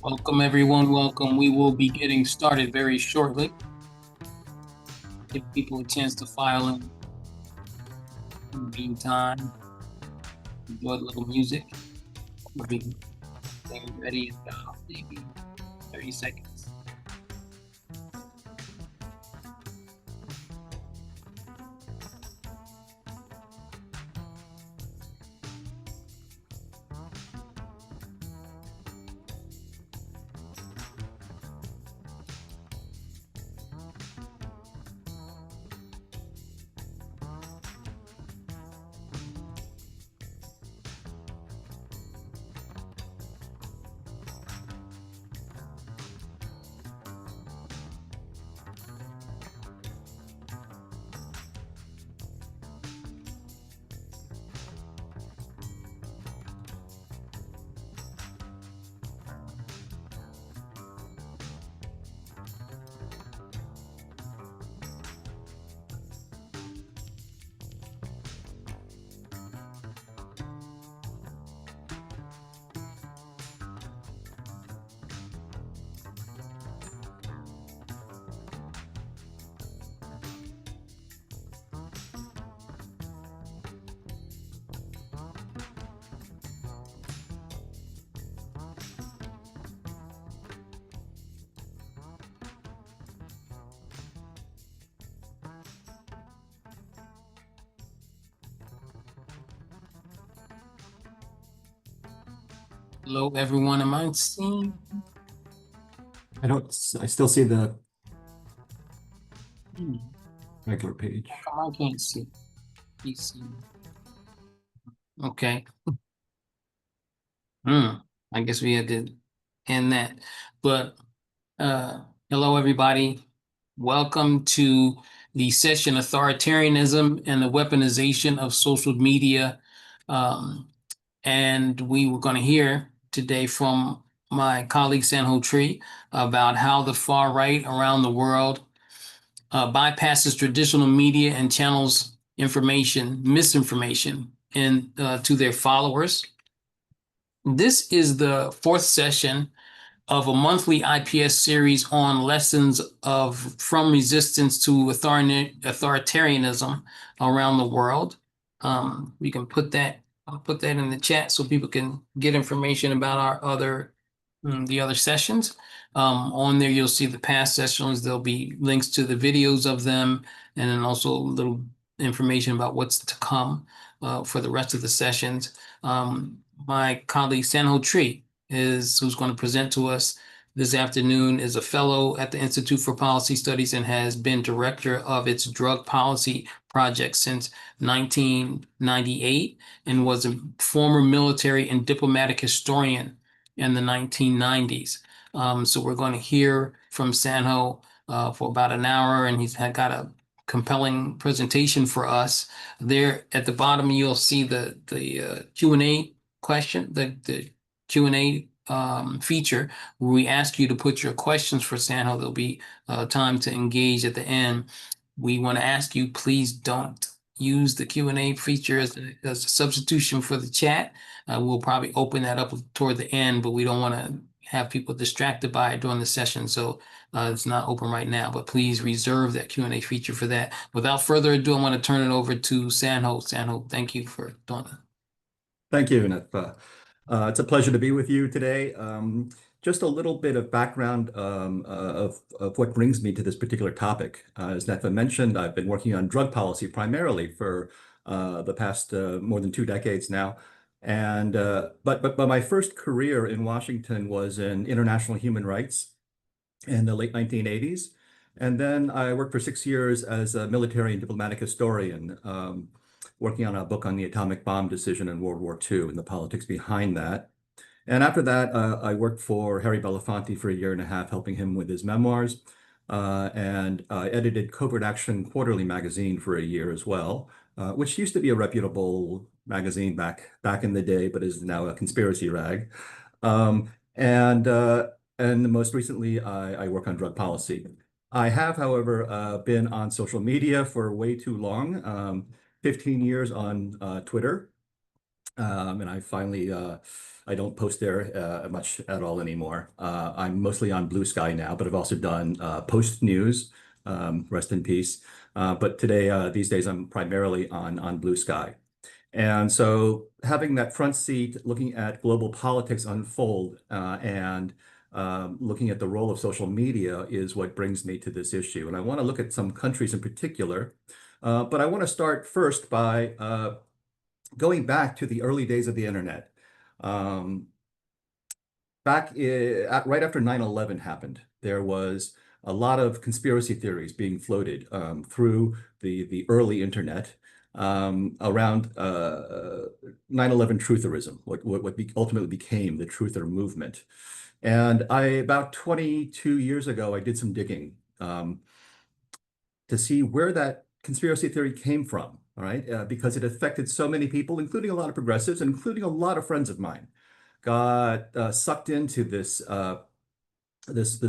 Welcome, everyone. Welcome. We will be getting started very shortly. Give people a chance to file in. In the meantime, enjoy the little music. We'll be getting ready in about maybe 30 seconds. Hello, everyone. Am I seeing? I still see the regular page. I can't see. PC. Okay. I guess we had to end that. But hello, everybody. Welcome to the session Authoritarianism and the Weaponization of Social Media. And we were going to hear today from my colleague Sanho Tree about how the far right around the world bypasses traditional media and channels misinformation, and to their followers. This is the fourth session of a monthly IPS series on lessons from resistance to authoritarianism around the world. We can I'll put that in the chat so people can get information about the other sessions. On there, you'll see the past sessions. There'll be links to the videos of them, and then also a little information about what's to come for the rest of the sessions. My colleague Sanho Tree who's going to present to us this afternoon, is a fellow at the Institute for Policy Studies and has been director of its drug policy project since 1998, and was a former military and diplomatic historian in the 1990s. So we're going to hear from Sanho for about an hour, and he's got a compelling presentation for us. There at the bottom, you'll see the Q&A question, the Q&A feature where we ask you to put your questions for Sanho. There'll be time to engage at the end. We want to ask you, please don't use the Q&A feature as a substitution for the chat. We'll probably open that up toward the end, but we don't want to have people distracted by it during the session. So it's not open right now, but please reserve that Q&A feature for that. Without further ado, I want to turn it over to Sanho. Sanho, thank you for doing that. Thank you, Nip. It's a pleasure to be with you today. Just a little bit of background of what brings me to this particular topic. As Nefa mentioned, I've been working on drug policy primarily for the past more than 2 decades now. And but my first career in Washington was in international human rights in the late 1980s. And then I worked for 6 years as a military and diplomatic historian, working on a book on the atomic bomb decision in World War II and the politics behind that. And after that, I worked for Harry Belafonte for 1.5 years, helping him with his memoirs. And I edited Covert Action Quarterly magazine for 1 year as well, which used to be a reputable magazine back in the day, but is now a conspiracy rag. And most recently, I work on drug policy. I have, however, been on social media for way too long, 15 years on Twitter. And I finally, I don't post there much at all anymore. I'm mostly on Blue Sky now, but I've also done Post News, rest in peace. But today, these days, I'm primarily on Blue Sky. And so having that front seat, looking at global politics unfold, and looking at the role of social media is what brings me to this issue. And I want to look at some countries in particular, but I want to start first by going back to the early days of the internet. Um, right after 9/11 happened, there was a lot of conspiracy theories being floated through the early internet around 9/11 trutherism, what ultimately became the truther movement. And about 22 years ago, I did some digging to see where that conspiracy theory came from, all right? Because it affected so many people, including a lot of progressives, and including a lot of friends of mine, got sucked into this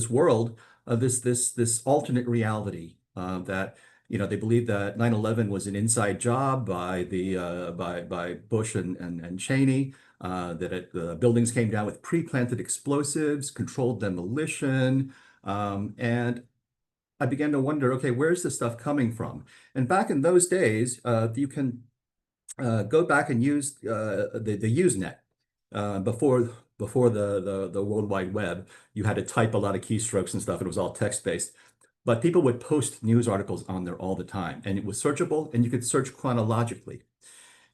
world, this alternate reality that they believed that 9/11 was an inside job by the by Bush and Cheney, that buildings came down with pre-planted explosives, controlled demolition, and I began to wonder, okay, where's this stuff coming from? And back in those days, you can go back and use the Usenet before the World Wide Web. You had to type a lot of keystrokes and stuff. It was all text-based. But people would post news articles on there all the time, and it was searchable, and you could search chronologically.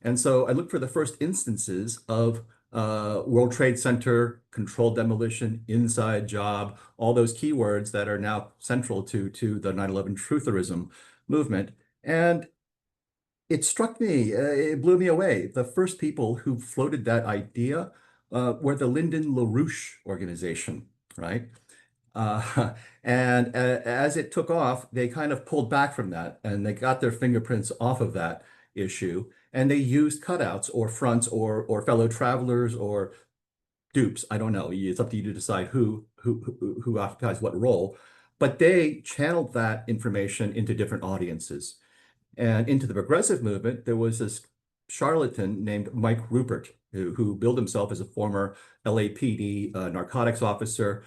And so I looked for the first instances of World Trade Center, controlled demolition, inside job, all those keywords that are now central to the 9/11 trutherism movement. And it struck me, it blew me away. The first people who floated that idea were the Lyndon LaRouche organization, right? Uh, and as it took off, they kind of pulled back from that and they got their fingerprints off of that issue. And they used cutouts or fronts or fellow travelers or dupes. I don't know. It's up to you to decide who occupies what role. But they channeled that information into different audiences. And into the progressive movement, there was this charlatan named Mike Rupert, who billed himself as a former LAPD narcotics officer.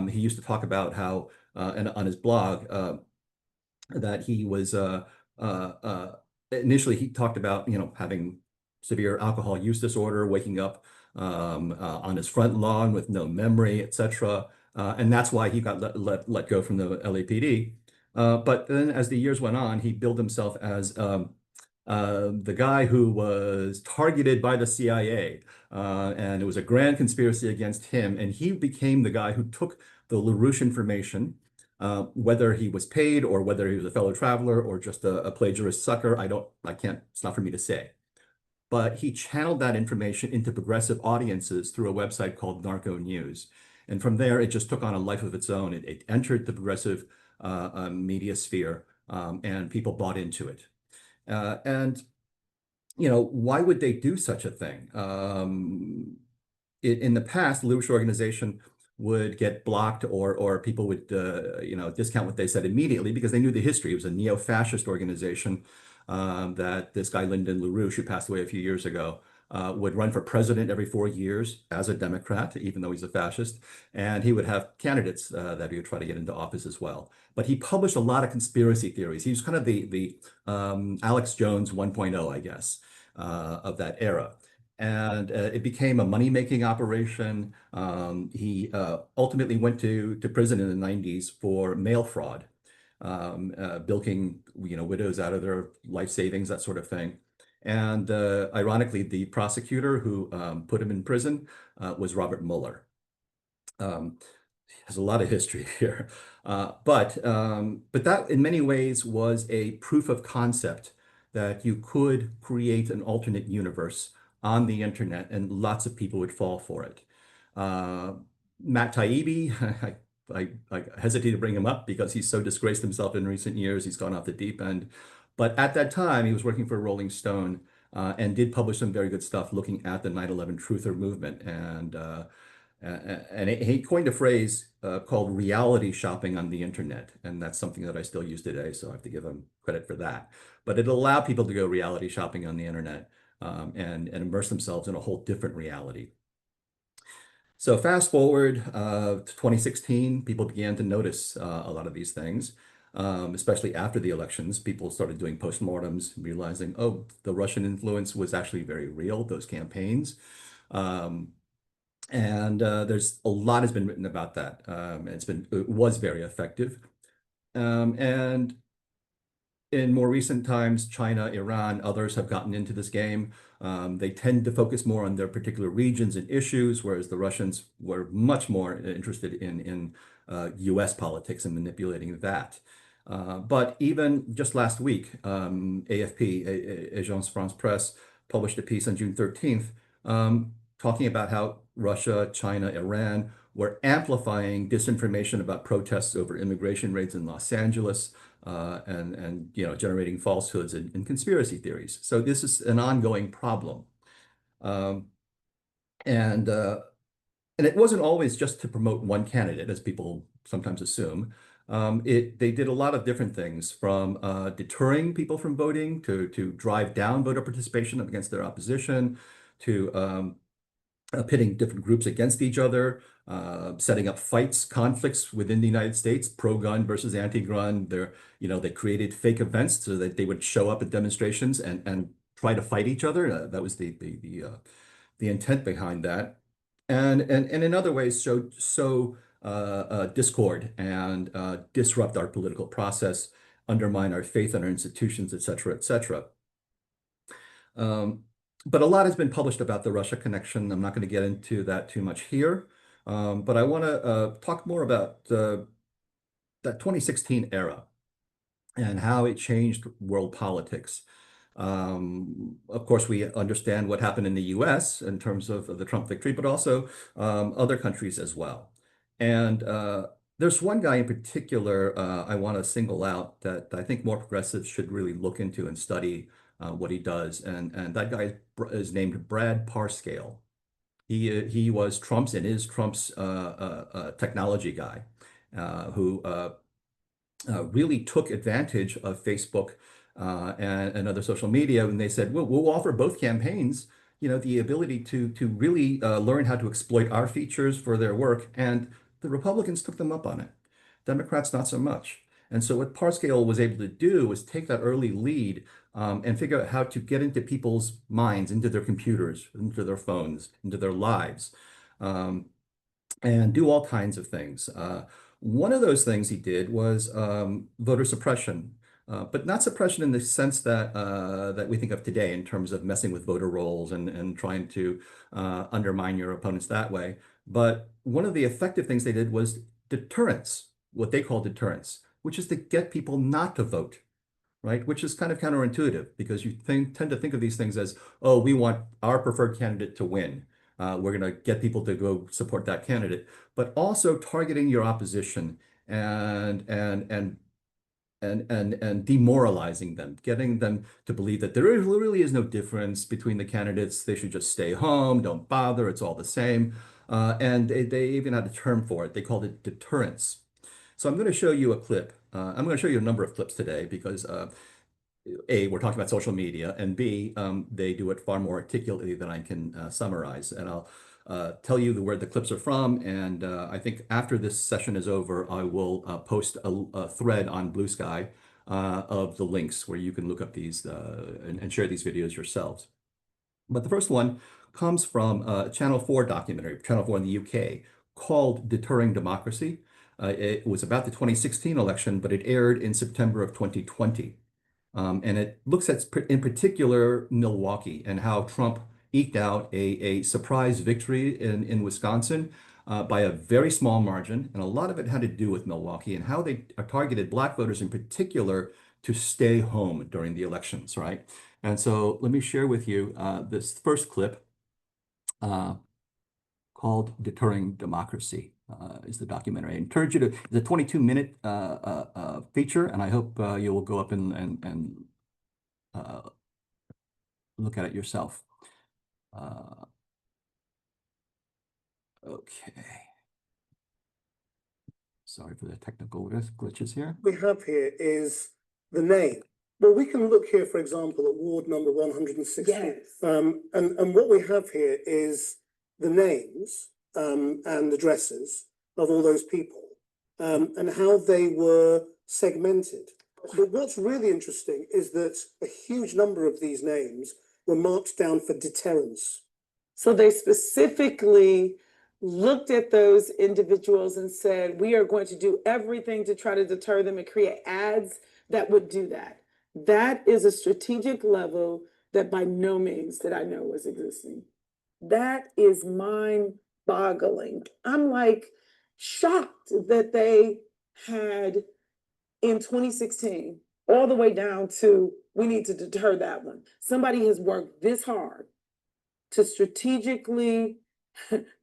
He used to talk about how, and on his blog, that he was initially he talked about having severe alcohol use disorder, waking up on his front lawn with no memory, etc. And that's why he got let go from the LAPD. But then as the years went on, he billed himself as the guy who was targeted by the CIA, and it was a grand conspiracy against him. And he became the guy who took the LaRouche information, whether he was paid or whether he was a fellow traveler or just a plagiarist sucker. I can't, it's not for me to say. But he channeled that information into progressive audiences through a website called Narco News. And from there, it just took on a life of its own. It entered the progressive media sphere, and people bought into it. And why would they do such a thing? In the past, the LaRouche organization would get blocked or people would discount what they said immediately because they knew the history. It was a neo-fascist organization that this guy Lyndon LaRouche, who passed away a few years ago, would run for president every 4 years as a Democrat, even though he's a fascist, and he would have candidates that he would try to get into office as well. But he published a lot of conspiracy theories. He was kind of the Alex Jones 1.0, I guess, of that era. And it became a money-making operation. He ultimately went to prison in the 90s for mail fraud, bilking widows out of their life savings, that sort of thing. And ironically, the prosecutor who put him in prison was Robert Mueller. Has a lot of history here, but that in many ways was a proof of concept that you could create an alternate universe on the internet, and lots of people would fall for it. Uh, Matt Taibbi, I hesitate to bring him up because he's so disgraced himself in recent years. He's gone off the deep end. But at that time, he was working for Rolling Stone and did publish some very good stuff looking at the 9/11 truther movement. And he coined a phrase called reality shopping on the internet. And that's something that I still use today. So I have to give him credit for that. But it allowed people to go reality shopping on the internet. and immerse themselves in a whole different reality. So fast forward to 2016, people began to notice a lot of these things, especially after the elections. People started doing postmortems, realizing, oh, the Russian influence was actually very real, those campaigns. Um, and there's a lot has been written about that. It was very effective. And in more recent times, China, Iran, others have gotten into this game. They tend to focus more on their particular regions and issues, whereas the Russians were much more interested in US politics and manipulating that. But even just last week, AFP, Agence France Presse, published a piece on June 13th talking about how Russia, China, Iran were amplifying disinformation about protests over immigration raids in Los Angeles, and generating falsehoods and conspiracy theories. So this is an ongoing problem, um, and uh, and it wasn't always just to promote one candidate, as people sometimes assume. They did a lot of different things, from deterring people from voting to drive down voter participation against their opposition, to pitting different groups against each other, setting up conflicts within the United States, pro-gun versus anti-gun. They created fake events so that they would show up at demonstrations and try to fight each other. That was the intent behind that, and in other ways sow discord and disrupt our political process, undermine our faith in our institutions, et cetera, et cetera. But a lot has been published about the Russia connection. I'm not going to get into that too much here, but I want to talk more about that 2016 era and how it changed world politics. Of course, we understand what happened in the US in terms of the Trump victory, but also other countries as well. And there's one guy in particular I want to single out that I think more progressives should really look into and study what he does. And that guy is named Brad Parscale. He was Trump's and is Trump's technology guy who really took advantage of Facebook and other social media, and they said, well, we'll offer both campaigns, the ability to really learn how to exploit our features for their work. And the Republicans took them up on it. Democrats, not so much. And so what Parscale was able to do was take that early lead and figure out how to get into people's minds, into their computers, into their phones, into their lives. And do all kinds of things. One of those things he did was voter suppression, but not suppression in the sense that we think of today in terms of messing with voter rolls and trying to undermine your opponents that way. But one of the effective things they did was deterrence, what they call deterrence, which is to get people not to vote, right? Which is kind of counterintuitive, because you tend to think of these things as, oh, we want our preferred candidate to win. We're going to get people to go support that candidate, but also targeting your opposition and demoralizing them, getting them to believe that there really is no difference between the candidates. They should just stay home, don't bother, it's all the same. And they even had a term for it. They called it deterrence. So I'm going to show you a clip. I'm going to show you a number of clips today because A, we're talking about social media, and B, they do it far more articulately than I can summarize. And I'll tell you where the clips are from. And I think after this session is over, I will post a thread on Blue Sky of the links where you can look up these and share these videos yourselves. But the first one comes from a Channel 4 documentary, Channel 4 in the UK, called Deterring Democracy. It was about the 2016 election, but it aired in September of 2020. And it looks at, in particular, Milwaukee and how Trump eked out a surprise victory in Wisconsin by a very small margin. And a lot of it had to do with Milwaukee and how they targeted Black voters in particular to stay home during the elections, right? And so let me share with you this first clip called Deterring Democracy. Is the documentary. I encourage you to, it's a 22-minute feature, and I hope you will go up and look at it yourself. Okay. Sorry for the technical glitches here. We have here is the name, Well, we can look here, for example, at ward number 160. Yes. And what we have here is the names and addresses of all those people and how they were segmented. But what's really interesting is that a huge number of these names were marked down for deterrence. So they specifically looked at those individuals and said, we are going to do everything to try to deter them and create ads that would do that. That is a strategic level that by no means did I know was existing. That is mind-boggling. I'm like shocked that they had in 2016 all the way down to we need to deter that one. Somebody has worked this hard to strategically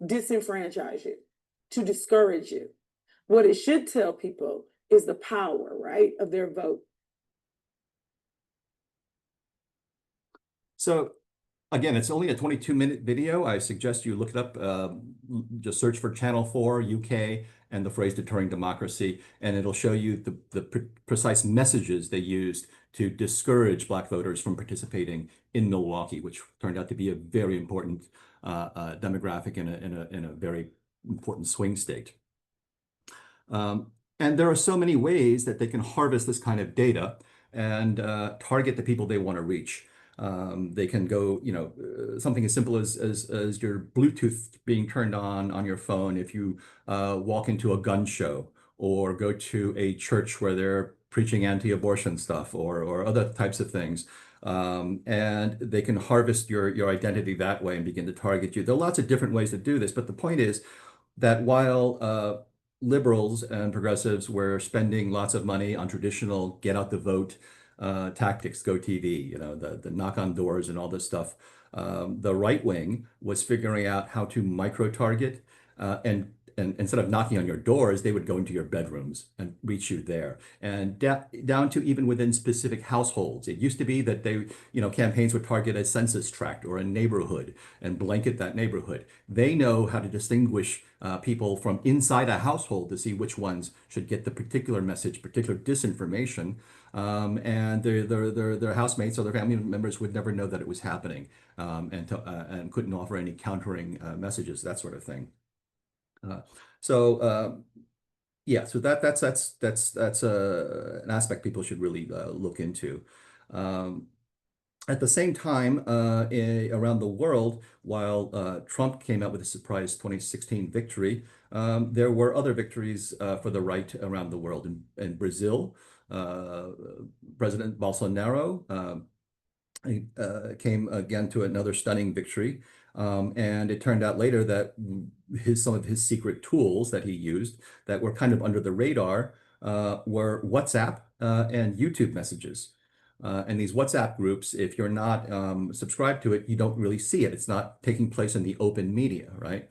disenfranchise you, to discourage you. What it should tell people is the power, right, of their vote. So again, it's only a 22-minute video. I suggest you look it up, just search for Channel 4 UK and the phrase deterring democracy, and it'll show you the precise messages they used to discourage Black voters from participating in Milwaukee, which turned out to be a very important demographic in a very important swing state. And there are so many ways that they can harvest this kind of data and target the people they want to reach. They can go, something as simple as your Bluetooth being turned on your phone if you walk into a gun show or go to a church where they're preaching anti-abortion stuff or other types of things. And they can harvest your identity that way and begin to target you. There are lots of different ways to do this, but the point is that while liberals and progressives were spending lots of money on traditional get out the vote tactics, Go TV, the knock on doors and all this stuff. The right wing was figuring out how to micro target and instead of knocking on your doors, they would go into your bedrooms and reach you there. And down to even within specific households. It used to be that campaigns would target a census tract or a neighborhood and blanket that neighborhood. They know how to distinguish people from inside a household to see which ones should get the particular message, particular disinformation. And their housemates or their family members would never know that it was happening and couldn't offer any countering messages, that sort of thing. So that's an aspect people should really look into. At the same time, around the world, while Trump came out with a surprise 2016 victory, there were other victories for the right around the world. In Brazil, President Bolsonaro came again to another stunning victory. And it turned out later that some of his secret tools that he used that were kind of under the radar were WhatsApp and YouTube messages. And these WhatsApp groups, if you're not subscribed to it, you don't really see it. It's not taking place in the open media, right?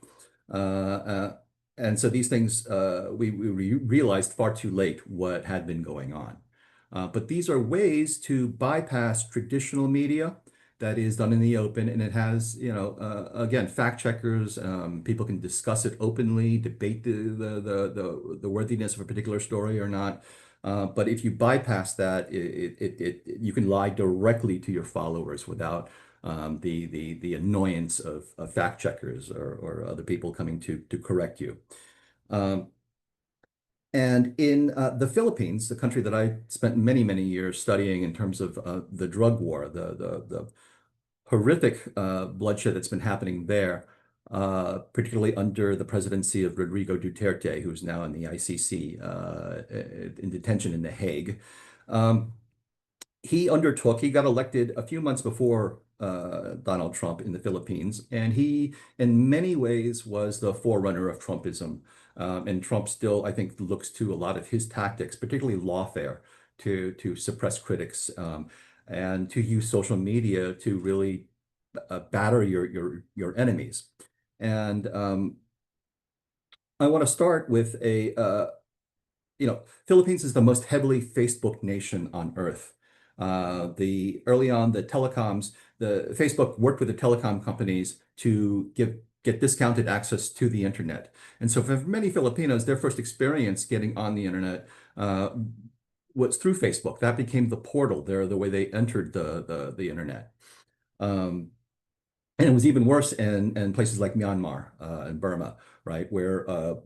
And so these things, we realized far too late what had been going on. But these are ways to bypass traditional media that is done in the open, and it has, again, fact checkers. People can discuss it openly, debate the worthiness of a particular story or not. But if you bypass that, you can lie directly to your followers without the annoyance of fact checkers or other people coming to correct you. And in the Philippines, the country that I spent many, many years studying in terms of the drug war, the horrific bloodshed that's been happening there, particularly under the presidency of Rodrigo Duterte, who's now in the ICC in detention in The Hague. He got elected a few months before Donald Trump in the Philippines, and he, in many ways, was the forerunner of Trumpism. And Trump still, I think, looks to a lot of his tactics, particularly lawfare, to suppress critics and to use social media to really batter your enemies. And I want to start with Philippines is the most heavily Facebook nation on earth. Early on, the Facebook worked with the telecom companies to get discounted access to the internet. And so for many Filipinos, their first experience getting on the internet was through Facebook. That became the portal. The way they entered the internet. And it was even worse in places like Myanmar and Burma, right, where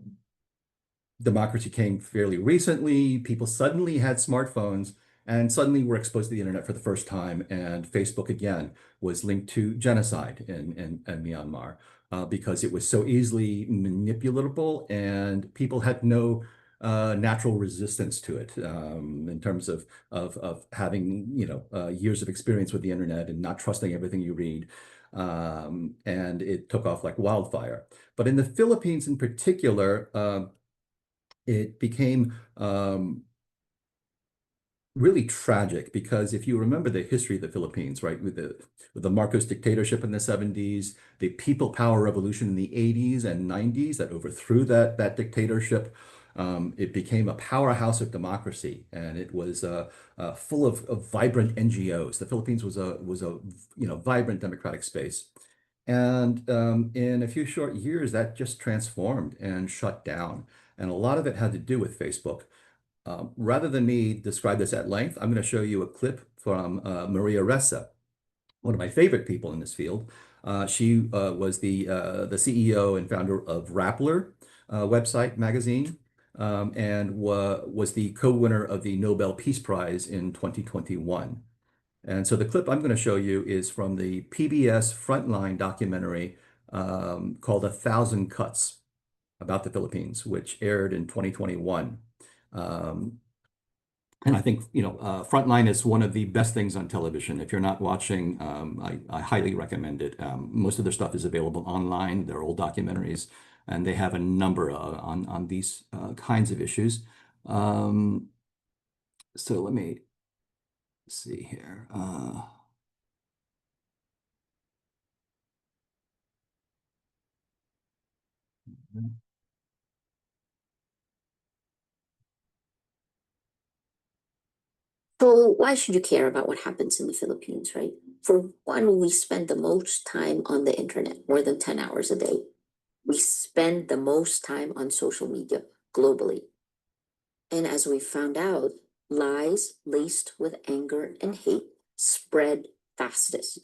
democracy came fairly recently. People suddenly had smartphones and suddenly were exposed to the internet for the first time. And Facebook, again, was linked to genocide in Myanmar because it was so easily manipulatable and people had no natural resistance to it in terms of having, years of experience with the internet and not trusting everything you read. And it took off like wildfire. But in the Philippines in particular, it became really tragic because if you remember the history of the Philippines, right, with the Marcos dictatorship in the 70s, the people power revolution in the 80s and 90s that overthrew that dictatorship, it became a powerhouse of democracy, and it was full of vibrant NGOs. The Philippines was a vibrant democratic space. And in a few short years, that just transformed and shut down. And a lot of it had to do with Facebook. Rather than me describe this at length, I'm going to show you a clip from Maria Ressa, one of my favorite people in this field. She was the CEO and founder of Rappler website magazine, and was the co-winner of the Nobel Peace Prize in 2021. And so the clip I'm going to show you is from the PBS Frontline documentary called A Thousand Cuts about the Philippines, which aired in 2021. And I think, Frontline is one of the best things on television. If you're not watching, I highly recommend it. Most of their stuff is available online. They're old documentaries, and they have a number on these kinds of issues. So let me see here. So why should you care about what happens in the Philippines, right? For one, we spend the most time on the internet, more than 10 hours a day. We spend the most time on social media globally. And as we found out, lies laced with anger and hate spread fastest.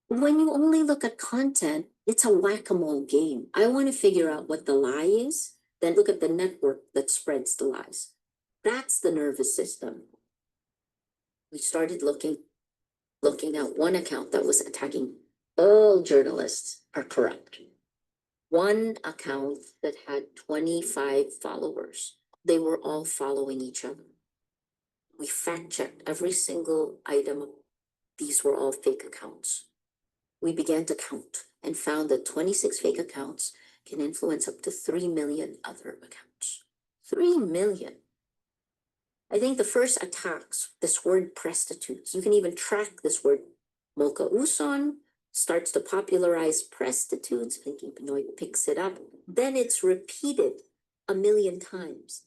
When you only look at content, it's a whack-a-mole game. I want to figure out what the lie is, then look at the network that spreads the lies. That's the nervous system. We started looking at one account that was attacking all journalists are corrupt. One account that had 25 followers. They were all following each other. We fact-checked every single item. These were all fake accounts. We began to count and found that 26 fake accounts can influence up to 3 million other accounts. 3 million. I think the first attacks, this word prostitutes, you can even track this word. Mocha Uson starts to popularize prostitutes, thinking Pinoy picks it up. Then it's repeated 1 million times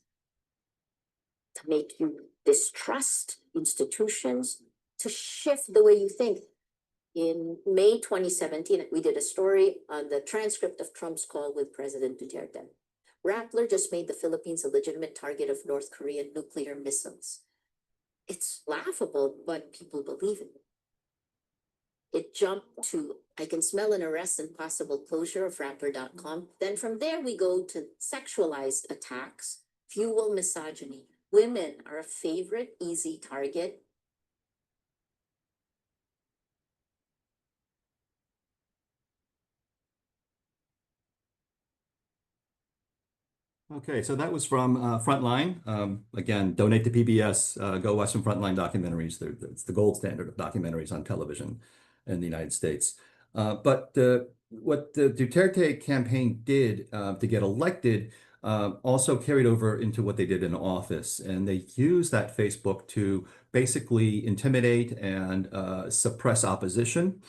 to make you distrust institutions, to shift the way you think. In May 2017, we did a story on the transcript of Trump's call with President Duterte. Rappler just made the Philippines a legitimate target of North Korean nuclear missiles. It's laughable, but people believe it. It jumped to, I can smell an arrest and possible closure of Rappler.com. Then from there, we go to sexualized attacks, fuel misogyny. Women are a favorite, easy target. Okay, so that was from Frontline. Again, donate to PBS. Go watch some Frontline documentaries. It's the gold standard of documentaries on television in the United States. But what the Duterte campaign did to get elected also carried over into what they did in office. And they used that Facebook to basically intimidate and suppress opposition,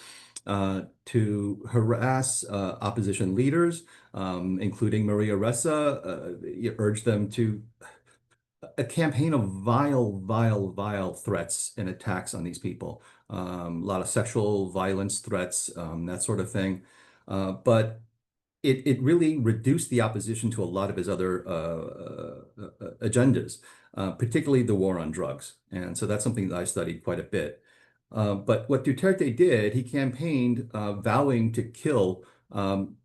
to harass opposition leaders, including Maria Ressa, urged them to a campaign of vile threats and attacks on these people. A lot of sexual violence threats, that sort of thing. But it really reduced the opposition to a lot of his other agendas, particularly the war on drugs. And so that's something that I studied quite a bit. But what Duterte did, he campaigned vowing to kill, and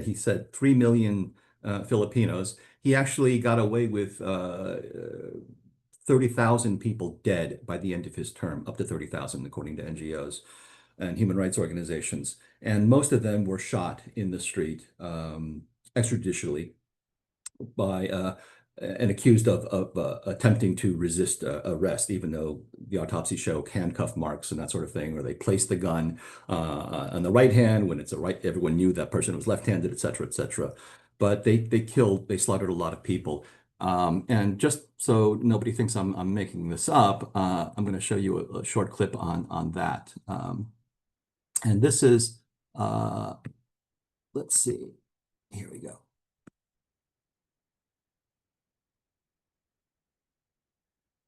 he said 3 million Filipinos. He actually got away with 30,000 people dead by the end of his term, up to 30,000, according to NGOs and human rights organizations. And most of them were shot in the street extrajudicially by and accused of attempting to resist arrest, even though the autopsy showed handcuff marks and that sort of thing, or they placed the gun on the right hand when it's a right, everyone knew that person was left-handed, et cetera, et cetera. But they slaughtered a lot of people. And just so nobody thinks I'm making this up, I'm going to show you a short clip on that. And this is, let's see, here we go.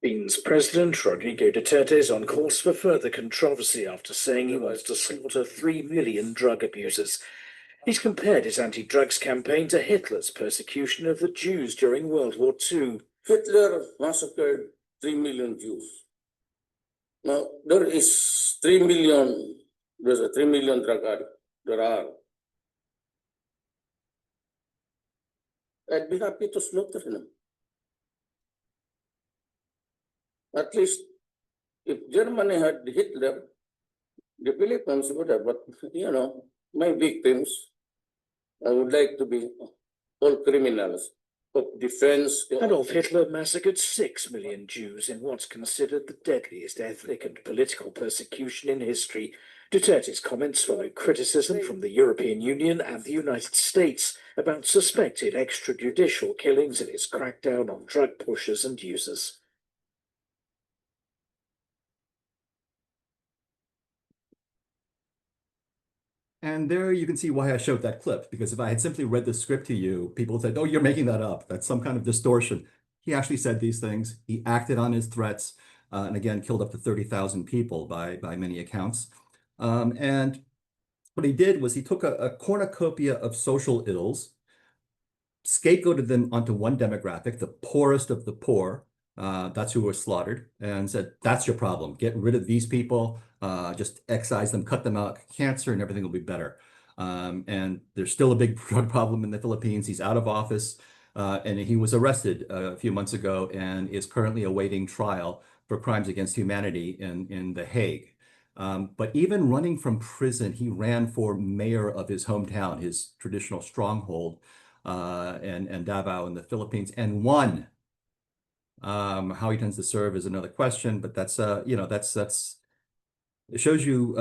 Philippines President Rodrigo Duterte is on course for further controversy after saying he wants to slaughter 3 million drug abusers. He's compared his anti-drugs campaign to Hitler's persecution of the Jews during World War II. Hitler massacred 3 million Jews. Now, there's a 3 million drug addicts. There are. I'd be happy to slaughter them. At least if Germany had Hitler, the Philippines would have, but my victims, I would like to be all criminals of defense. Adolf Hitler massacred 6 million Jews in what's considered the deadliest ethnic and political persecution in history. Duterte's comments follow criticism from the European Union and the United States about suspected extrajudicial killings in its crackdown on drug pushers and users. And there you can see why I showed that clip, because if I had simply read the script to you, people said, oh, you're making that up. That's some kind of distortion. He actually said these things. He acted on his threats, and again, killed up to 30,000 people by many accounts. And what he did was he took a cornucopia of social ills, scapegoated them onto one demographic, the poorest of the poor. That's who was slaughtered, and said, that's your problem. Get rid of these people, just excise them, cut them out, cancer, and everything will be better. And there's still a big drug problem in the Philippines. He's out of office, and he was arrested a few months ago and is currently awaiting trial for crimes against humanity in The Hague. But even running from prison, he ran for mayor of his hometown, his traditional stronghold, and Davao in the Philippines, and won. How he tends to serve is another question, but that's it shows you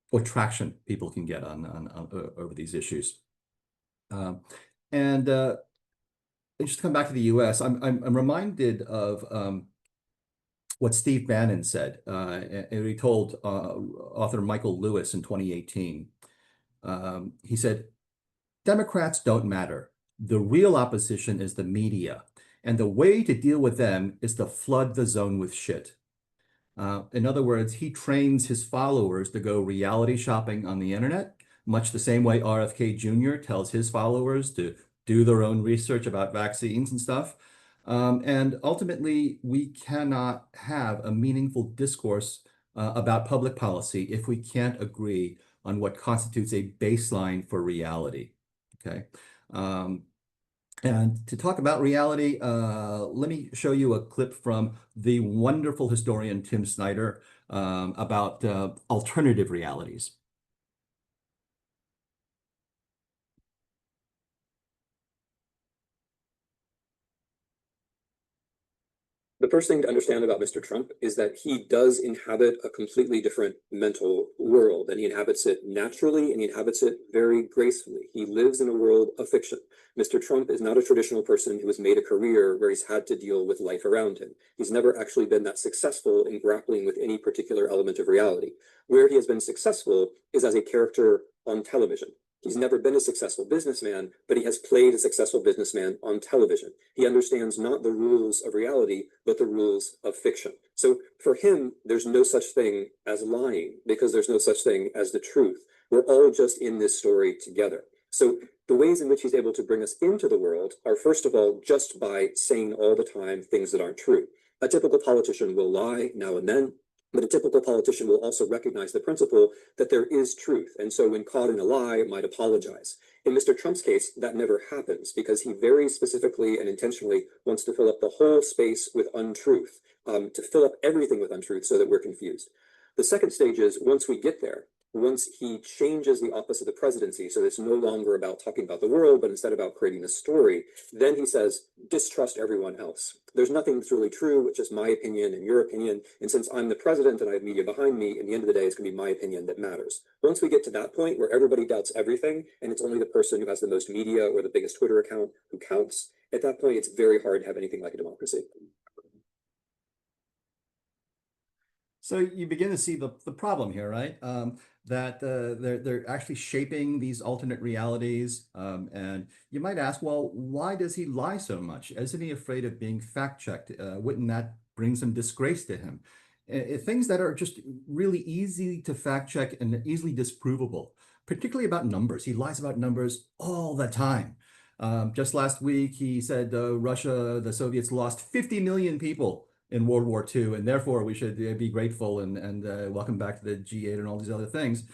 what traction people can get on over these issues. And just to come back to the U.S., I'm reminded of what Steve Bannon said, and he told author Michael Lewis in 2018. He said, "Democrats don't matter. The real opposition is the media. And the way to deal with them is to flood the zone with shit." In other words, he trains his followers to go reality shopping on the internet, much the same way RFK Jr. tells his followers to do their own research about vaccines and stuff. And ultimately, we cannot have a meaningful discourse about public policy if we can't agree on what constitutes a baseline for reality. Okay. And to talk about reality, let me show you a clip from the wonderful historian Tim Snyder about alternative realities. The first thing to understand about Mr. Trump is that he does inhabit a completely different mental world, and he inhabits it naturally, and he inhabits it very gracefully. He lives in a world of fiction. Mr. Trump is not a traditional person who has made a career where he's had to deal with life around him. He's never actually been that successful in grappling with any particular element of reality. Where he has been successful is as a character on television. He's never been a successful businessman, but he has played a successful businessman on television. He understands not the rules of reality, but the rules of fiction. So for him, there's no such thing as lying, because there's no such thing as the truth. We're all just in this story together. So the ways in which he's able to bring us into the world are, first of all, just by saying all the time things that aren't true. A typical politician will lie now and then, but a typical politician will also recognize the principle that there is truth. And so when caught in a lie, might apologize. In Mr. Trump's case, that never happens because he very specifically and intentionally wants to fill up the whole space with untruth, to fill up everything with untruth so that we're confused. The second stage is once we get there, once he changes the office of the presidency, so it's no longer about talking about the world, but instead about creating a story, then he says, distrust everyone else. There's nothing that's really true, it's just my opinion and your opinion. And since I'm the president and I have media behind me, at the end of the day, it's gonna be my opinion that matters. Once we get to that point where everybody doubts everything, and it's only the person who has the most media or the biggest Twitter account who counts, at that point, it's very hard to have anything like a democracy. So you begin to see the problem here, right? That they're actually shaping these alternate realities. And you might ask, well, why does he lie so much? Isn't he afraid of being fact-checked? Wouldn't that bring some disgrace to him? Things that are just really easy to fact-check and easily disprovable, particularly about numbers. He lies about numbers all the time. Just last week, he said Russia, the Soviets lost 50 million people in World War II, and therefore we should be grateful and welcome back to the G8 and all these other things.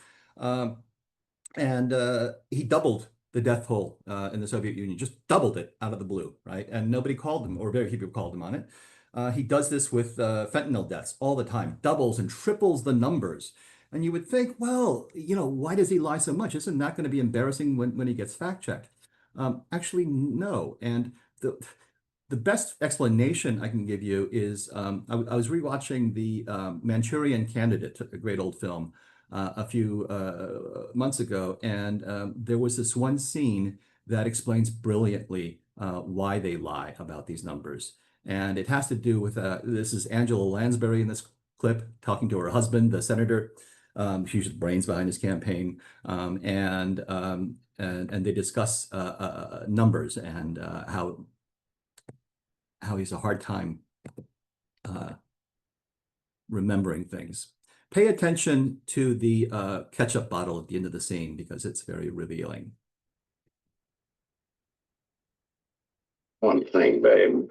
He doubled the death toll in the Soviet Union, just doubled it out of the blue, right? And nobody called him, or very few people called him on it. He does this with fentanyl deaths all the time, doubles and triples the numbers. And you would think, well, why does he lie so much? Isn't that going to be embarrassing when he gets fact-checked? Actually, no. And the best explanation I can give you is I was rewatching the Manchurian Candidate, a great old film, a few months ago, and there was this one scene that explains brilliantly why they lie about these numbers. And it has to do with, this is Angela Lansbury in this clip talking to her husband, the senator. She's the brains behind his campaign. And they discuss numbers and how he's a hard time remembering things. Pay attention to the ketchup bottle at the end of the scene because it's very revealing. One thing, babe.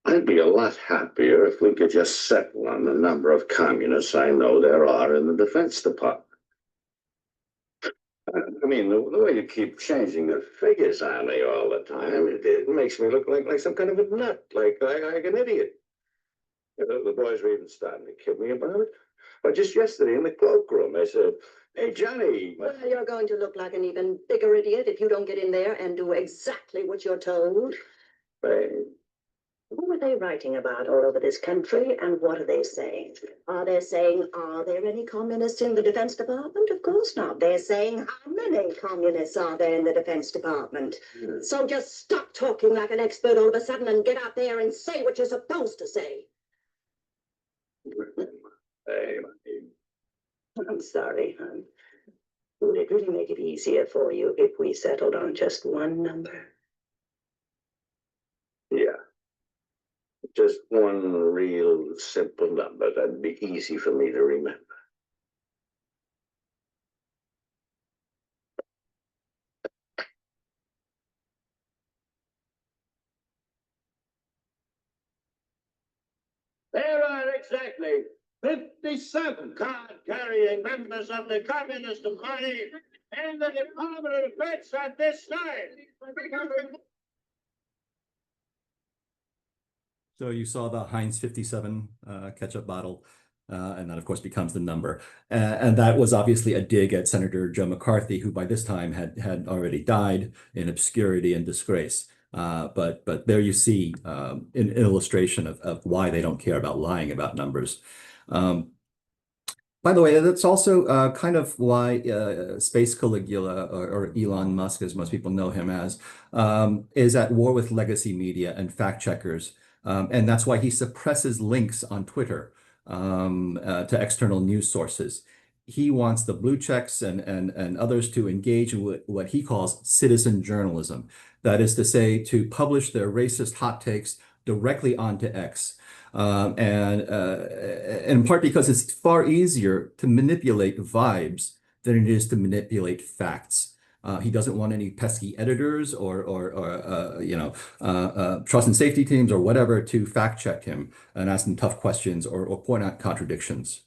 I'd be a lot happier if we could just settle on the number of communists I know there are in the Defense Department. I mean, the way you keep changing the figures on me all the time, it makes me look like some kind of a nut, like an idiot. The boys were even starting to kid me about it. But just yesterday in the cloakroom, they said, "Hey, Johnny." Well, you're going to look like an even bigger idiot if you don't get in there and do exactly what you're told. Babe. Who are they writing about all over this country, and what are they saying? Are they saying, are there any communists in the Defense Department? Of course not. They're saying, how many communists are there in the Defense Department? So just stop talking like an expert all of a sudden and get out there and say what you're supposed to say. Hey, I'm sorry, hon. Would it really make it easier for you if we settled on just one number? yeah. Just one real simple number that'd be easy for me to remember. There are exactly 57 card-carrying members of the Communist Party in the Department of Defense at this time. So you saw the Heinz 57 ketchup bottle, and that, of course, becomes the number. And that was obviously a dig at Senator Joe McCarthy, who by this time had already died in obscurity and disgrace. But there you see an illustration of why they don't care about lying about numbers. By the way, that's also kind of why Space Caligula, or Elon Musk, as most people know him as, is at war with legacy media and fact checkers. And that's why he suppresses links on Twitter to external news sources. He wants the blue checks and others to engage in what he calls citizen journalism. That is to say, to publish their racist hot takes directly onto X. And in part because it's far easier to manipulate vibes than it is to manipulate facts. He doesn't want any pesky editors or trust and safety teams or whatever to fact check him and ask him tough questions or point out contradictions.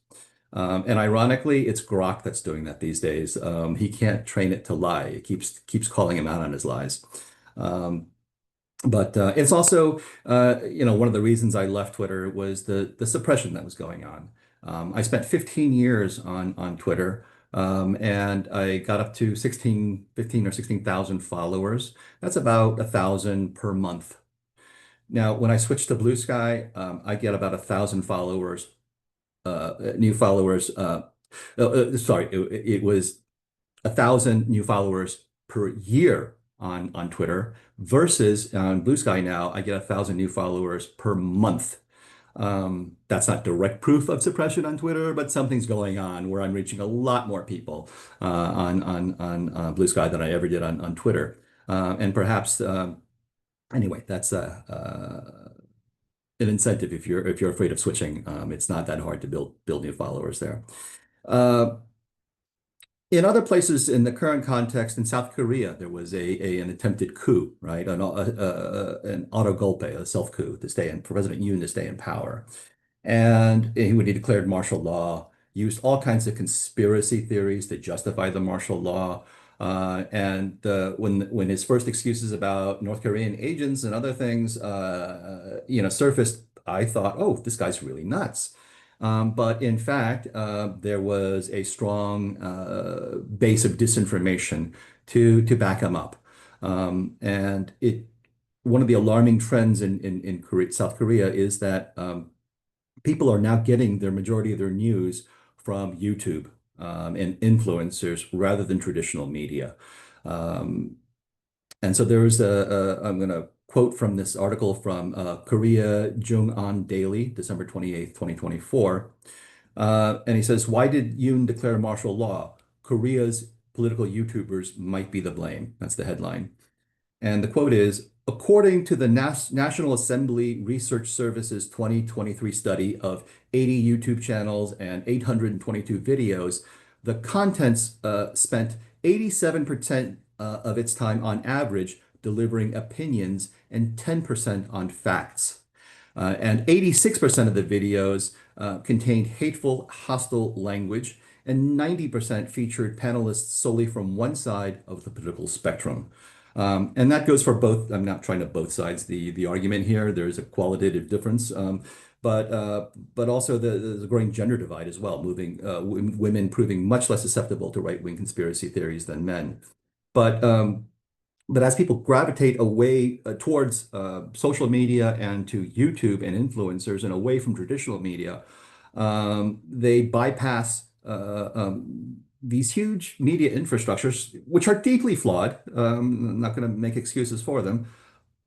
And ironically, it's Grok that's doing that these days. He can't train it to lie. It keeps calling him out on his lies. But it's also, one of the reasons I left Twitter was the suppression that was going on. I spent 15 years on Twitter, and I got up to 15 or 16,000 followers. That's about 1,000 per month. Now, when I switched to Blue Sky, I get about 1,000 followers, new followers. Sorry, it was 1,000 new followers per year on Twitter versus on Blue Sky now, I get 1,000 new followers per month. That's not direct proof of suppression on Twitter, but something's going on where I'm reaching a lot more people on Blue Sky than I ever did on Twitter. And perhaps anyway, that's an incentive if you're afraid of switching. It's not that hard to build new followers there. In other places in the current context, in South Korea, there was an attempted coup, right? An autogolpe, a self-coup for President Yoon to stay in power. And he declared martial law, used all kinds of conspiracy theories to justify the martial law. And when his first excuses about North Korean agents and other things, surfaced, I thought, oh, this guy's really nuts. But in fact, there was a strong base of disinformation to back him up. And one of the alarming trends in South Korea is that people are now getting their majority of their news from YouTube and influencers rather than traditional media. And so there's I'm going to quote from this article from Korea Jung-an Daily, December 28th, 2024. And he says, why did Yoon declare martial law? Korea's political YouTubers might be the blame. That's the headline. And the quote is, according to the National Assembly Research Service's 2023 study of 80 YouTube channels and 822 videos, the contents spent 87% of its time on average delivering opinions and 10% on facts. And 86% of the videos contained hateful, hostile language, and 90% featured panelists solely from one side of the political spectrum. And that goes for both. I'm not trying to both sides the argument here. There's a qualitative difference, but also the growing gender divide as well, women proving much less susceptible to right-wing conspiracy theories than men. But as people gravitate away towards social media and to YouTube and influencers and away from traditional media, they bypass these huge media infrastructures, which are deeply flawed. I'm not going to make excuses for them,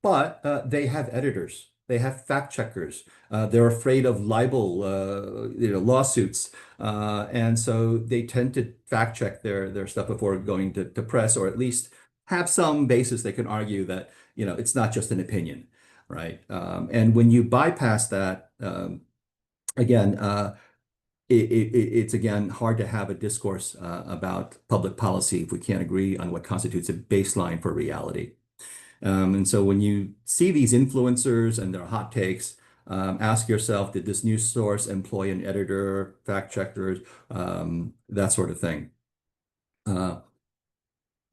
but they have editors. They have fact checkers. They're afraid of libel, lawsuits, and so they tend to fact check their stuff before going to press, or at least have some basis they can argue that it's not just an opinion, right? And when you bypass that, again, it's again hard to have a discourse about public policy if we can't agree on what constitutes a baseline for reality. And so when you see these influencers and their hot takes, ask yourself, did this news source employ an editor, fact checkers, that sort of thing.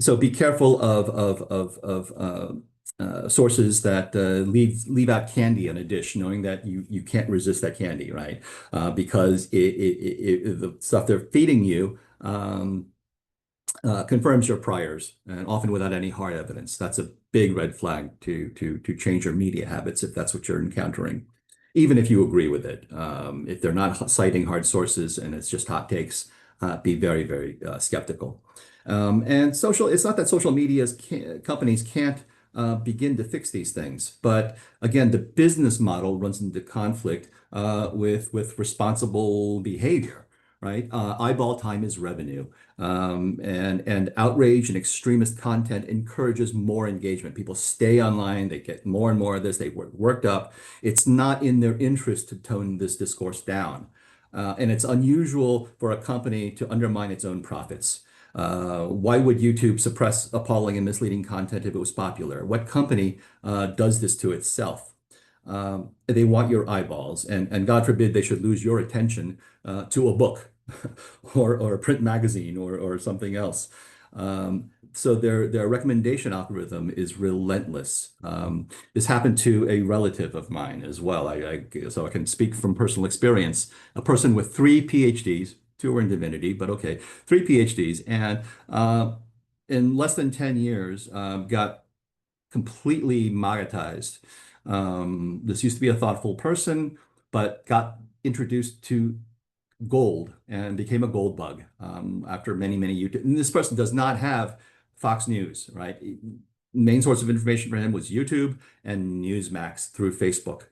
So be careful of sources that leave out candy on a dish, knowing that you can't resist that candy, right? Because the stuff they're feeding you confirms your priors, and often without any hard evidence. That's a big red flag to change your media habits if that's what you're encountering, even if you agree with it. If they're not citing hard sources and it's just hot takes, be very, very skeptical. And it's not that social media's companies can't begin to fix these things, but again, the business model runs into conflict with responsible behavior, right? Eyeball time is revenue, and outrage and extremist content encourages more engagement. People stay online, they get more and more of this, they work worked up. It's not in their interest to tone this discourse down. And it's unusual for a company to undermine its own profits. Why would YouTube suppress appalling and misleading content if it was popular? What company does this to itself? They want your eyeballs, and God forbid they should lose your attention to a book or a print magazine or something else. So their recommendation algorithm is relentless. This happened to a relative of mine as well. So I can speak from personal experience. A person with 3 PhDs, 2 were in divinity, but okay, 3 PhDs, and in less than 10 years, got completely magatized. This used to be a thoughtful person, but got introduced to gold and became a gold bug after many, many YouTube. And this person does not have Fox News, right? Main source of information for him was YouTube and Newsmax through Facebook.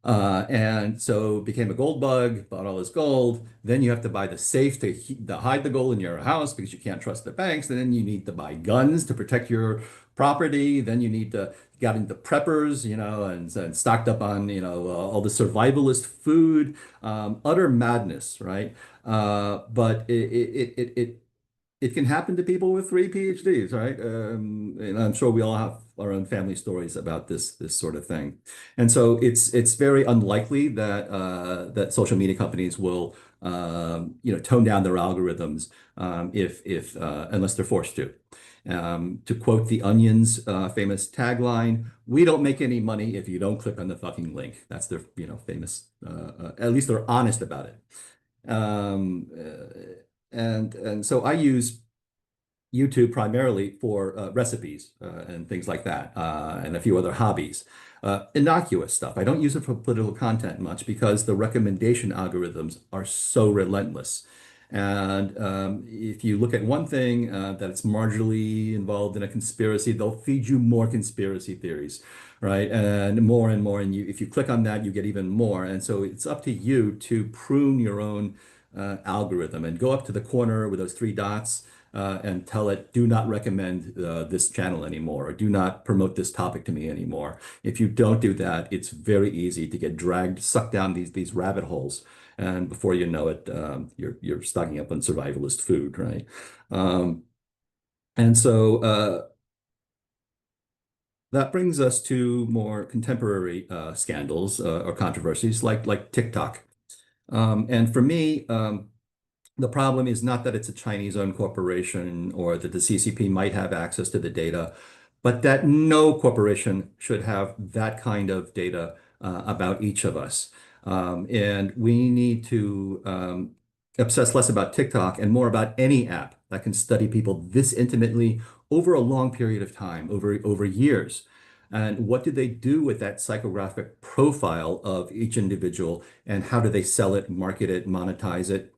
And so became a gold bug, bought all this gold. Then you have to buy the safe to hide the gold in your house because you can't trust the banks. And then you need to buy guns to protect your property. Then you need to got into preppers, and stocked up on, all the survivalist food, utter madness, right? But it can happen to people with 3 PhDs, right? And I'm sure we all have our own family stories about this sort of thing. And so it's very unlikely that that social media companies will tone down their algorithms if unless they're forced to. To quote the Onion's famous tagline, "We don't make any money if you don't click on the fucking link." That's their famous. At least they're honest about it. And so I use YouTube primarily for recipes and things like that, and a few other hobbies. Innocuous stuff. I don't use it for political content much because the recommendation algorithms are so relentless. And if you look at one thing that it's marginally involved in a conspiracy, they'll feed you more conspiracy theories, right? And more, and if you click on that, you get even more. And so it's up to you to prune your own algorithm and go up to the corner with those 3 dots and tell it, do not recommend this channel anymore, or do not promote this topic to me anymore. If you don't do that, it's very easy to get sucked down these rabbit holes. And before you know it, you're stocking up on survivalist food, right? And so that brings us to more contemporary scandals or controversies like TikTok. And for me, the problem is not that it's a Chinese-owned corporation or that the CCP might have access to the data, but that no corporation should have that kind of data about each of us. And we need to obsess less about TikTok and more about any app that can study people this intimately over a long period of time, over years. And what do they do with that psychographic profile of each individual, and how do they sell it, market it, monetize it?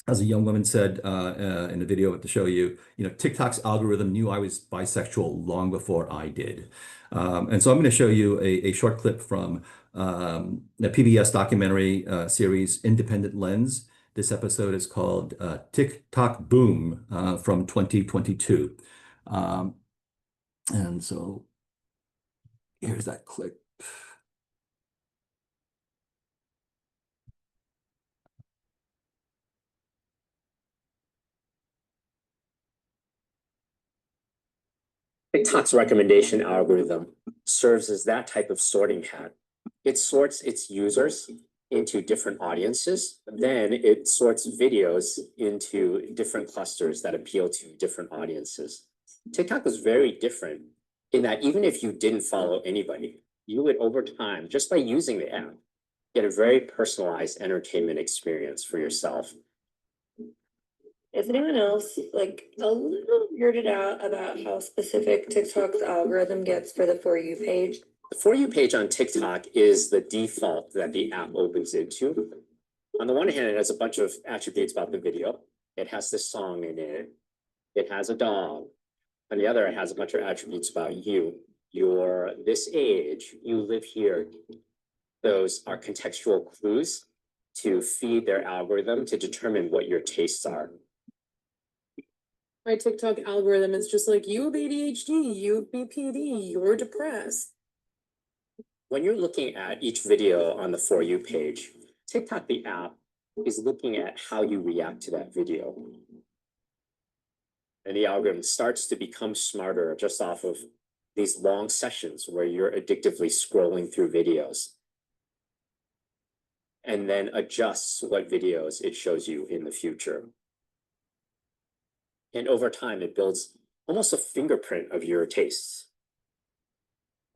As a young woman said in a video to show you, TikTok's algorithm knew I was bisexual long before I did. And so I'm going to show you a short clip from the PBS documentary series Independent Lens. This episode is called TikTok Boom from 2022. And so here's that clip. TikTok's recommendation algorithm serves as that type of sorting hat. It sorts its users into different audiences. Then it sorts videos into different clusters that appeal to different audiences. TikTok is very different in that even if you didn't follow anybody, you would over time, just by using the app, get a very personalized entertainment experience for yourself. Is anyone else like a little weirded out about how specific TikTok's algorithm gets for the For You page? The For You page on TikTok is the default that the app opens into. On the one hand, it has a bunch of attributes about the video. It has this song in it. It has a dog. On the other, it has a bunch of attributes about you. You're this age, you live here. Those are contextual clues to feed their algorithm to determine what your tastes are. My TikTok algorithm is just like, you have ADHD, you have BPD, you're depressed. When you're looking at each video on the For You page, TikTok, the app, is looking at how you react to that video. And the algorithm starts to become smarter just off of these long sessions where you're addictively scrolling through videos. And then adjusts what videos it shows you in the future. And over time, it builds almost a fingerprint of your tastes.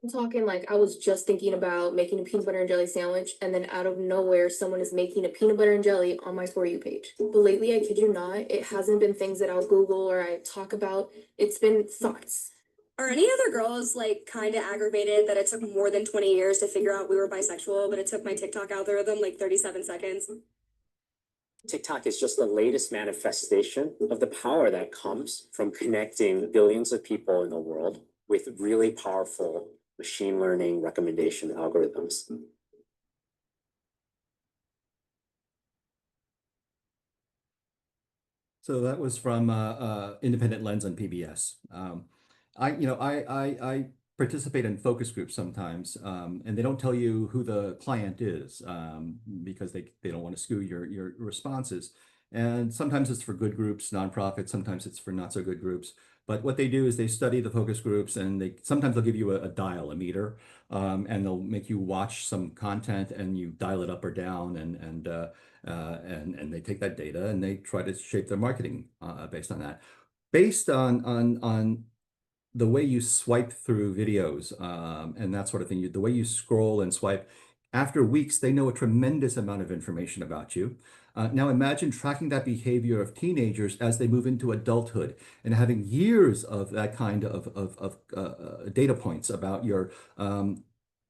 I'm talking like I was just thinking about making a peanut butter and jelly sandwich, and then out of nowhere, someone is making a peanut butter and jelly on my For You page. But lately, I kid you not, it hasn't been things that I'll Google or I talk about. It's been thoughts. Are any other girls like kind of aggravated that it took more than 20 years to figure out we were bisexual, but it took my TikTok algorithm like 37 seconds? TikTok is just the latest manifestation of the power that comes from connecting billions of people in the world with really powerful machine learning recommendation algorithms. So that was from Independent Lens on PBS. I participate in focus groups sometimes, and they don't tell you who the client is because they don't want to skew your responses. And sometimes it's for good groups, nonprofits. Sometimes it's for not so good groups. But what they do is they study the focus groups, and sometimes they'll give you a dial, a meter, and they'll make you watch some content, and you dial it up or down, and they take that data and they try to shape their marketing based on that, based on the way you swipe through videos and that sort of thing. The way you scroll and swipe. After weeks, they know a tremendous amount of information about you. Now imagine tracking that behavior of teenagers as they move into adulthood and having years of that kind of data points about your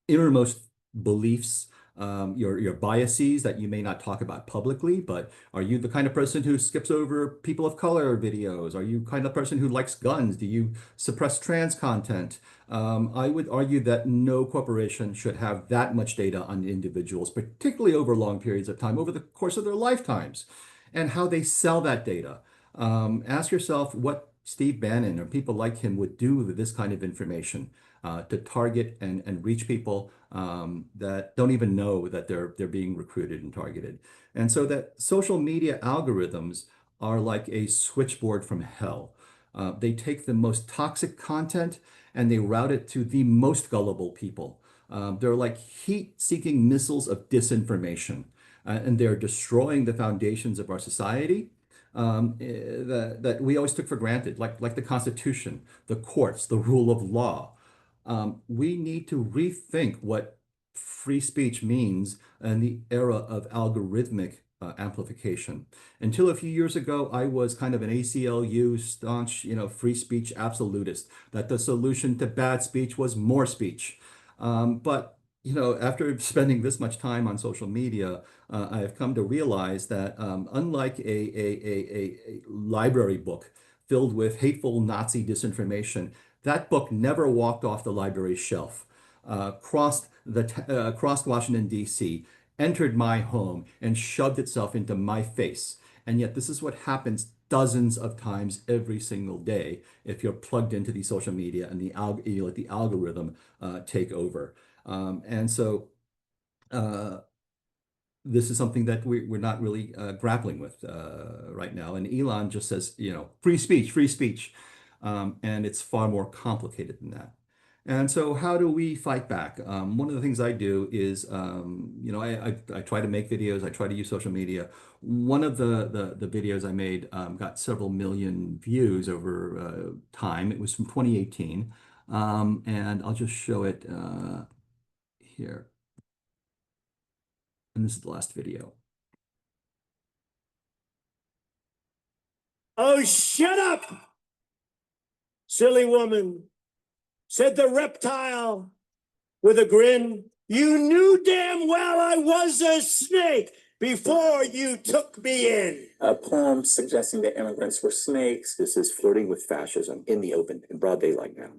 innermost beliefs, your biases that you may not talk about publicly, but are you the kind of person who skips over people of color videos? Are you the kind of person who likes guns? Do you suppress trans content? I would argue that no corporation should have that much data on individuals, particularly over long periods of time, over the course of their lifetimes, and how they sell that data. Ask yourself what Steve Bannon or people like him would do with this kind of information to target and reach people that don't even know that they're being recruited and targeted. And so that social media algorithms are like a switchboard from hell. They take the most toxic content and they route it to the most gullible people. They're like heat-seeking missiles of disinformation, and they're destroying the foundations of our society that we always took for granted, like the Constitution, the courts, the rule of law. We need to rethink what free speech means in the era of algorithmic amplification. Until a few years ago, I was kind of an ACLU staunch, free speech absolutist, that the solution to bad speech was more speech. But after spending this much time on social media, I have come to realize that unlike a library book filled with hateful Nazi disinformation, that book never walked off the library shelf, crossed Washington, D.C., entered my home, and shoved itself into my face. And yet this is what happens dozens of times every single day if you're plugged into the social media and you let the algorithm take over. And so this is something that we're not really grappling with right now. And Elon just says, free speech, free speech. And it's far more complicated than that. And so how do we fight back? One of the things I do is, I try to make videos. I try to use social media. One of the videos I made got several million views over time. It was from 2018. And I'll just show it here. And this is the last video. Oh, shut up, silly woman, said the reptile with a grin. You knew damn well I was a snake before you took me in. A poem suggesting that immigrants were snakes. This is flirting with fascism in the open, in broad daylight now.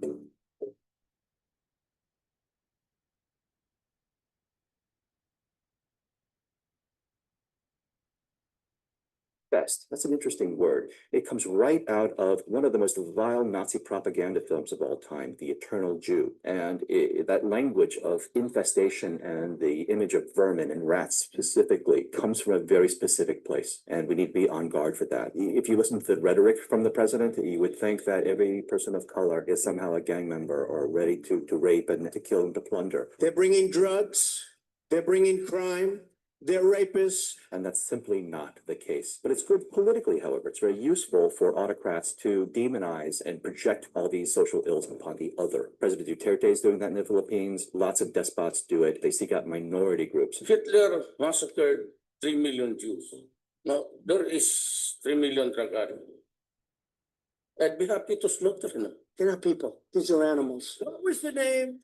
infest. That's an interesting word. It comes right out of one of the most vile Nazi propaganda films of all time, The Eternal Jew. And that language of infestation and the image of vermin and rats specifically comes from a very specific place. And we need to be on guard for that. If you listen to the rhetoric from the president, you would think that every person of color is somehow a gang member or ready to rape and to kill and to plunder. They're bringing drugs, they're bringing crime, they're rapists. And that's simply not the case. But it's good politically, however. It's very useful for autocrats to demonize and project all these social ills upon the other. President Duterte is doing that in the Philippines. Lots of despots do it. They seek out minority groups. Hitler massacred 3 million Jews. Now, there is 3 million drug addicts. I'd be happy to slaughter them. They're not people, these are animals. What was the name?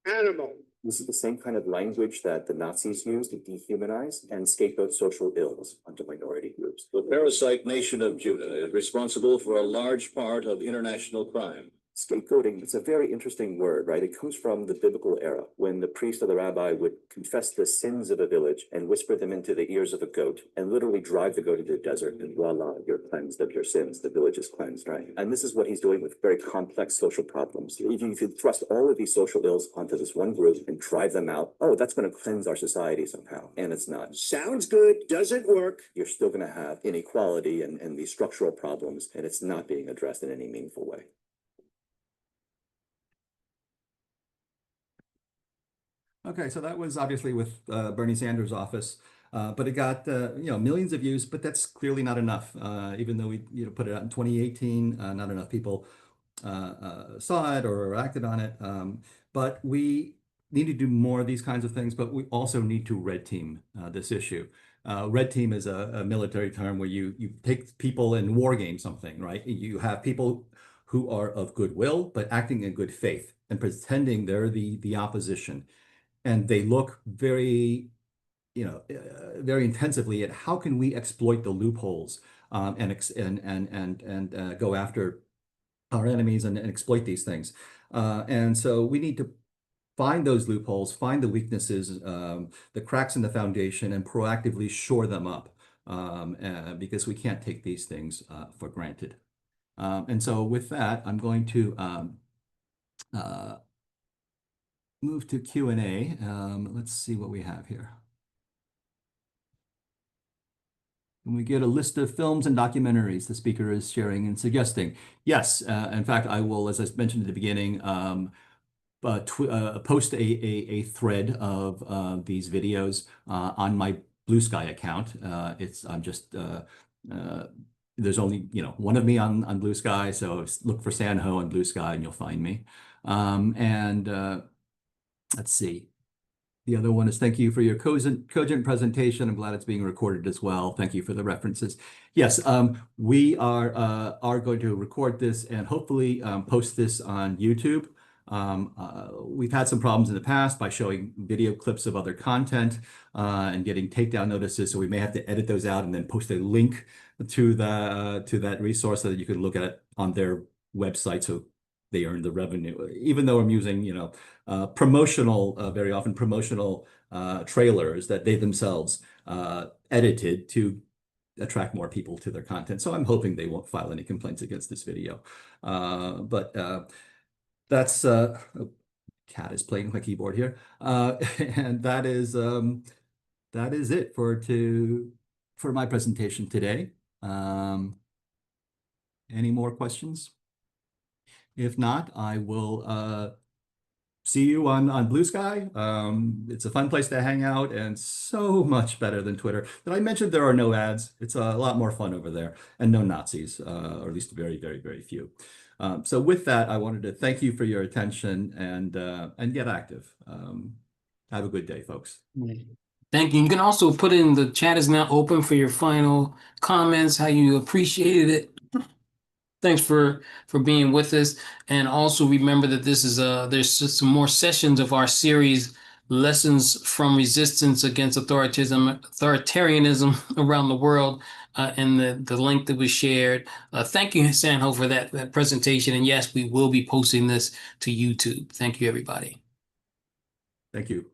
Animal. This is the same kind of language that the Nazis used to dehumanize and scapegoat social ills onto minority groups. The parasite nation of Judah is responsible for a large part of international crime. Scapegoating, it's a very interesting word, right? It comes from the biblical era when the priest or the rabbi would confess the sins of a village and whisper them into the ears of a goat and literally drive the goat into the desert and voila, you're cleansed of your sins. The village is cleansed, right? And this is what he's doing with very complex social problems. If you thrust all of these social ills onto this one group and drive them out, oh, that's going to cleanse our society somehow. And it's not. Sounds good, doesn't work. You're still going to have inequality and these structural problems, and it's not being addressed in any meaningful way. Okay, so that was obviously with Bernie Sanders' office, but it got millions of views. But that's clearly not enough. Even though we put it out in 2018, not enough people saw it or acted on it. But we need to do more of these kinds of things. But we also need to red team this issue. Red team is a military term where you take people and war game something, right? You have people who are of goodwill but acting in good faith and pretending they're the opposition. And they look very, very intensively at how can we exploit the loopholes and go after our enemies and exploit these things. And so we need to find those loopholes, find the weaknesses, the cracks in the foundation, and proactively shore them up because we can't take these things for granted. And so with that, I'm going to move to Q&A. Let's see what we have here. Can we get a list of films and documentaries the speaker is sharing and suggesting? Yes, in fact, I will, as I mentioned at the beginning, post a thread of these videos on my Blue Sky account. There's only one of me on Blue Sky, so look for Sanho on Blue Sky and you'll find me. Let's see. The other one is thank you for your cogent presentation. I'm glad it's being recorded as well. Thank you for the references. Yes, we are going to record this and hopefully post this on YouTube. We've had some problems in the past by showing video clips of other content and getting takedown notices. So we may have to edit those out and then post a link to that resource so that you can look at it on their website. So they earn the revenue, even though I'm using, very often promotional trailers that they themselves edited to attract more people to their content. So I'm hoping they won't file any complaints against this video. But that's cat is playing with my keyboard here, and that is it for my presentation today. Any more questions? If not, I will see you on Blue Sky. It's a fun place to hang out and so much better than Twitter. Did I mention there are no ads? It's a lot more fun over there and no Nazis, or at least very, very, very few. So with that, I wanted to thank you for your attention and get active. Have a good day, folks. Thank you. You can also put in the chat is now open for your final comments, how you appreciated it. Thanks for being with us. And also remember that this is there's just some more sessions of our series, Lessons from Resistance Against Authoritarianism Around the World, and the link that was shared. Thank you, Sanho, for that presentation. And yes, we will be posting this to YouTube. Thank you, everybody. Thank you.